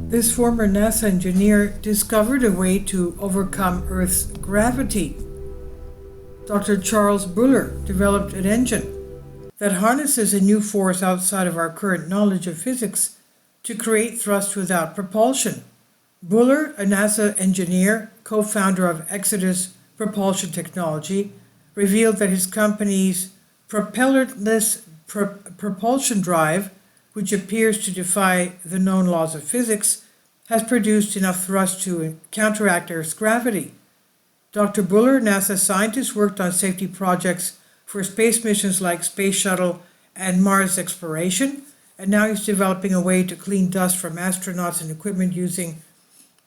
This former NASA engineer discovered a way to overcome Earth's gravity. Dr. Charles Buller developed an engine that harnesses a new force outside of our current knowledge of physics to create thrust without propulsion. Buller, a NASA engineer, co-founder of Exodus Propulsion Technology, revealed that his company's propellerless propulsion drive, which appears to defy the known laws of physics, has produced enough thrust to counteract Earth's gravity. Dr. Buller, NASA scientist, worked on safety projects for space missions like Space Shuttle and Mars exploration, and now he's developing a way to clean dust from astronauts and equipment using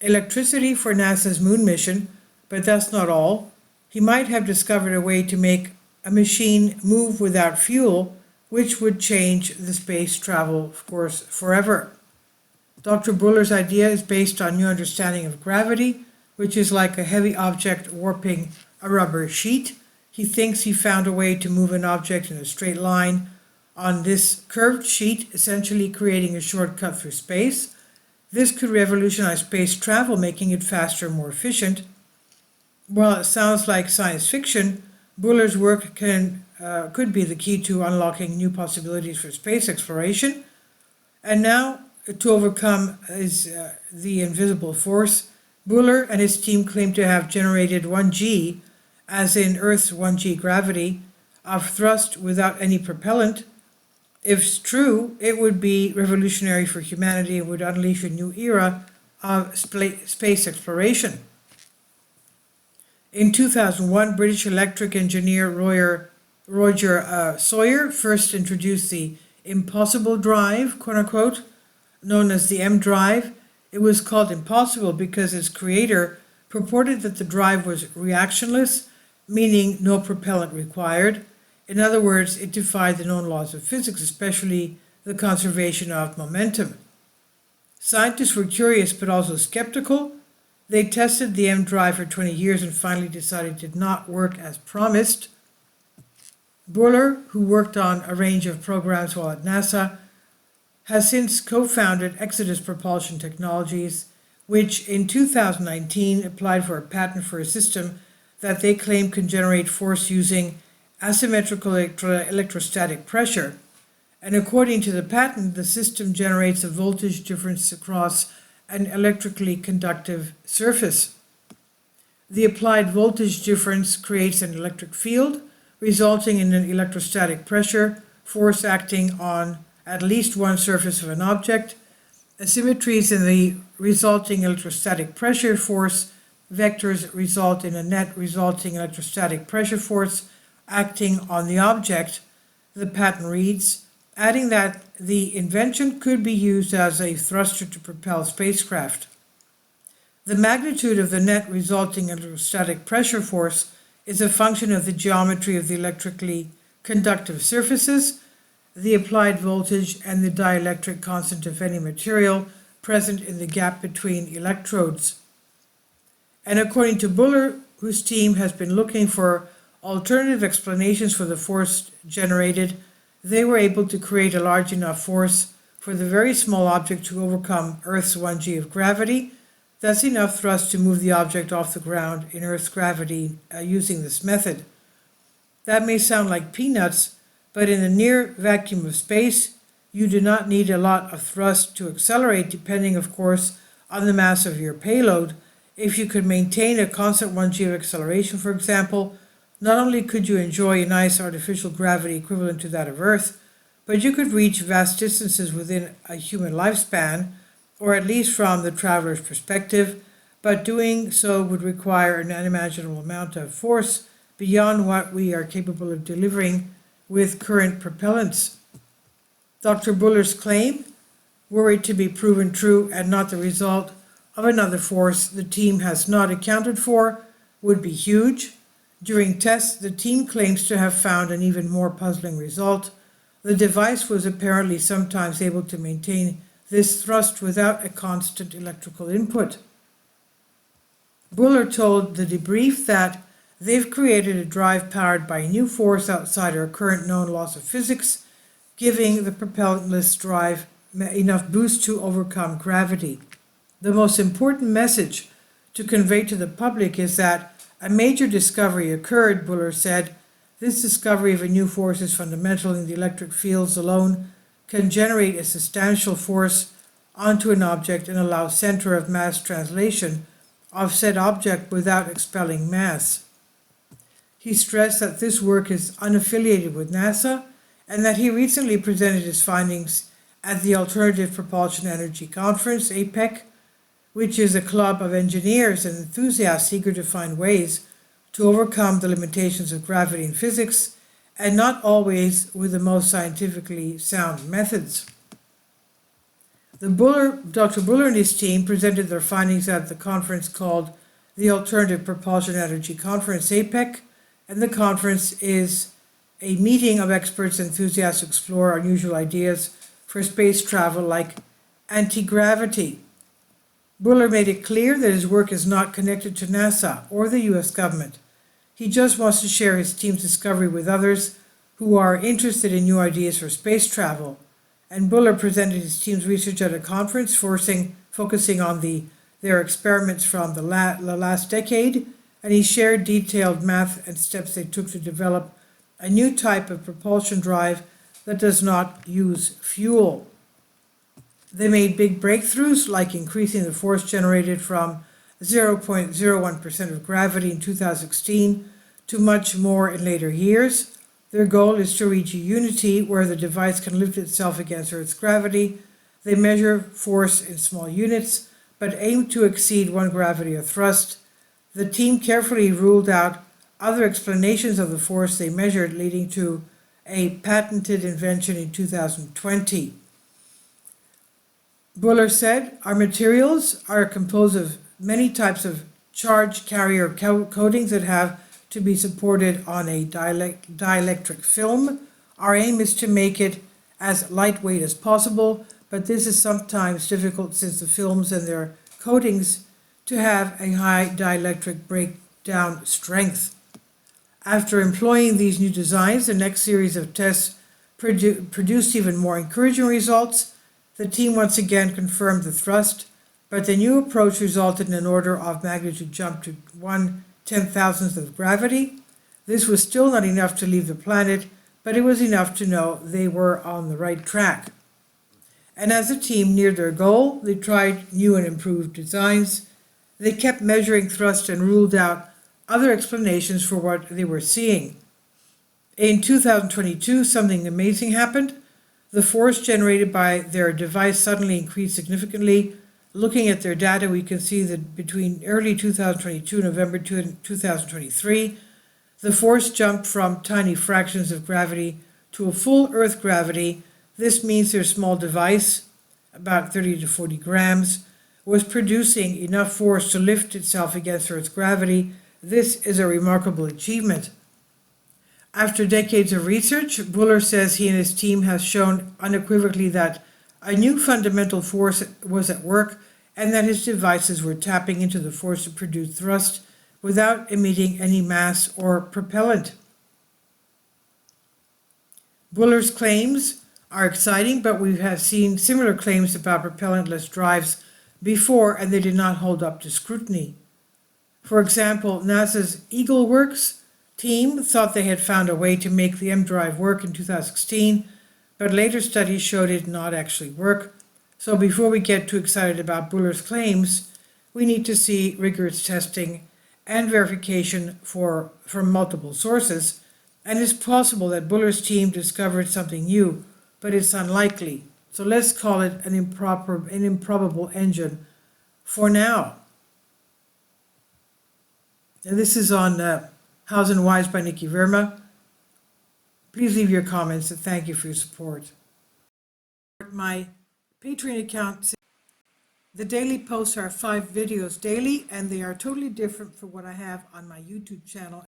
electricity for NASA's moon mission. But that's not all. He might have discovered a way to make a machine move without fuel, which would change the space travel, of course, forever. Dr. Buller's idea is based on new understanding of gravity, which is like a heavy object warping a rubber sheet. He thinks he found a way to move an object in a straight line on this curved sheet, essentially creating a shortcut through space. This could revolutionize space travel, making it faster and more efficient. While it sounds like science fiction, Buller's work could be the key to unlocking new possibilities for space exploration. And now, to overcome the invisible force, Buller and his team claim to have generated 1G, as in Earth's 1G gravity, of thrust without any propellant. If it's true, it would be revolutionary for humanity and would unleash a new era of space exploration. In 2001, British electric engineer Roger Sawyer first introduced the impossible drive, quote unquote, known as the M drive. It was called impossible because its creator purported that the drive was reactionless, meaning no propellant required. In other words, it defied the known laws of physics, especially the conservation of momentum. Scientists were curious but also skeptical. They tested the M drive for 20 years and finally decided it did not work as promised. Buller, who worked on a range of programs while at NASA, has since co-founded Exodus Propulsion Technologies, which in 2019 applied for a patent for a system that they claim can generate force using asymmetrical electrostatic pressure. And according to the patent, the system generates a voltage difference across an electrically conductive surface. The applied voltage difference creates an electric field, resulting in an electrostatic pressure force acting on at least one surface of an object. Asymmetries in the resulting electrostatic pressure force vectors result in a net resulting electrostatic pressure force acting on the object, the patent reads, adding that the invention could be used as a thruster to propel spacecraft. The magnitude of the net resulting electrostatic pressure force is a function of the geometry of the electrically conductive surfaces, the applied voltage, and the dielectric constant of any material present in the gap between electrodes. And according to Buller, whose team has been looking for alternative explanations for the force generated, they were able to create a large enough force for the very small object to overcome Earth's 1G of gravity. That's enough thrust to move the object off the ground in Earth's gravity using this method. That may sound like peanuts, but in the near vacuum of space, you do not need a lot of thrust to accelerate, depending, of course, on the mass of your payload. If you could maintain a constant 1G of acceleration, for example, not only could you enjoy a nice artificial gravity equivalent to that of Earth, but you could reach vast distances within a human lifespan, or at least from the traveler's perspective, but doing so would require an unimaginable amount of force beyond what we are capable of delivering with current propellants. Dr. Buller's claim, were it to be proven true and not the result of another force the team has not accounted for, would be huge. During tests, the team claims to have found an even more puzzling result. The device was apparently sometimes able to maintain this thrust without a constant electrical input. Buller told the debrief that they've created a drive powered by a new force outside our current known laws of physics, giving the propellantless drive enough boost to overcome gravity. The most important message to convey to the public is that a major discovery occurred, Buller said. This discovery of a new force is fundamental in the electric fields alone can generate a substantial force onto an object and allow center of mass translation of said object without expelling mass. He stressed that this work is unaffiliated with NASA and that he recently presented his findings at the Alternative Propulsion Energy Conference, APEC, which is a club of engineers and enthusiasts eager to find ways to overcome the limitations of gravity and physics, and not always with the most scientifically sound methods. Dr. Buller and his team presented their findings at the conference called the Alternative Propulsion Energy Conference, APEC, and the conference is a meeting of experts and enthusiasts to explore unusual ideas for space travel like anti-gravity. Buller made it clear that his work is not connected to NASA or the US government. He just wants to share his team's discovery with others who are interested in new ideas for space travel. And Buller presented his team's research at a conference focusing on their experiments from the last decade, and he shared detailed math and steps they took to develop a new type of propulsion drive that does not use fuel. They made big breakthroughs, like increasing the force generated from 0.01% of gravity in 2016 to much more in later years. Their goal is to reach a unity where the device can lift itself against Earth's gravity. They measure force in small units, but aim to exceed 1 gravity of thrust. The team carefully ruled out other explanations of the force they measured, leading to a patented invention in 2020. Buller said, "Our materials are composed of many types of charge carrier coatings that have to be supported on a dielectric film. Our aim is to make it as lightweight as possible, but this is sometimes difficult since the films and their coatings to have a high dielectric breakdown strength." After employing these new designs, the next series of tests produced even more encouraging results. The team once again confirmed the thrust, but the new approach resulted in an order of magnitude jump to 1/10,000th of gravity. This was still not enough to leave the planet, but it was enough to know they were on the right track. And as the team neared their goal, they tried new and improved designs. They kept measuring thrust and ruled out other explanations for what they were seeing. In 2022, something amazing happened. The force generated by their device suddenly increased significantly. Looking at their data, we can see that between early 2022 and November 2023, the force jumped from tiny fractions of gravity to a full Earth gravity. This means their small device, about 30 to 40 grams, was producing enough force to lift itself against Earth's gravity. This is a remarkable achievement. After decades of research, Buller says he and his team have shown unequivocally that a new fundamental force was at work and that his devices were tapping into the force to produce thrust without emitting any mass or propellant. Buller's claims are exciting, but we have seen similar claims about propellantless drives before, and they did not hold up to scrutiny. For example, NASA's Eagle Works team thought they had found a way to make the M drive work in 2016, but later studies showed it not actually work. So before we get too excited about Buller's claims, we need to see rigorous testing and verification from multiple sources, and it's possible that Buller's team discovered something new, but it's unlikely. So let's call it an improbable engine for now. And this is on Hows and Whys by Nikki Verma. Please leave your comments and thank you for your support. My Patreon account, the daily posts are 5 videos daily, and they are totally different from what I have on my YouTube channel.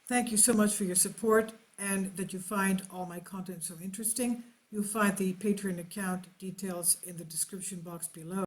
Thank you so much for your support and that you find all my content so interesting. You'll find the Patreon account details in the description box below.